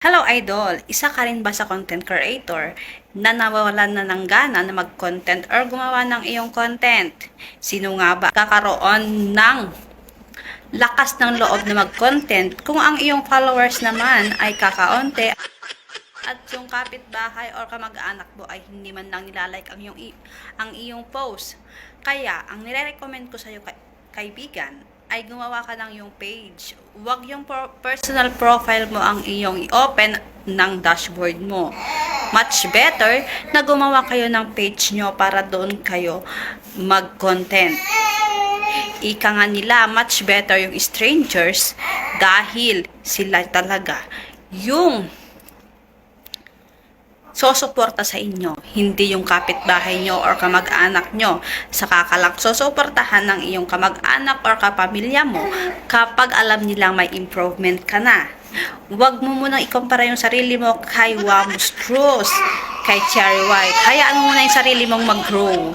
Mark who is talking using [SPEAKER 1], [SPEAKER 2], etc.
[SPEAKER 1] Hello Idol! Isa ka rin ba sa content creator na nawawalan na ng gana na mag-content or gumawa ng iyong content? Sino nga ba kakaroon ng lakas ng loob na mag-content kung ang iyong followers naman ay kakaunti at yung kapitbahay or kamag-anak mo ay hindi man lang nilalike ang iyong post? Kaya, ang nire-recommend ko sa iyo kaibigan, ay gumawa ka ng iyong page. Huwag yung personal profile mo ang iyong i-open ng dashboard mo. Much better na gumawa kayo ng page nyo para doon kayo mag-content. Ika nga nila, much better yung strangers dahil sila talaga yung susuporta sa inyo, hindi yung kapitbahay nyo or kamag-anak nyo. Saka ka lang susuportahan ng iyong kamag-anak or kapamilya mo kapag alam nilang may improvement ka na. Huwag mo munang ikumpara yung sarili mo kay Wamus Cruz, kay Cherry White. Hayaan mo muna yung sarili mong mag-grow.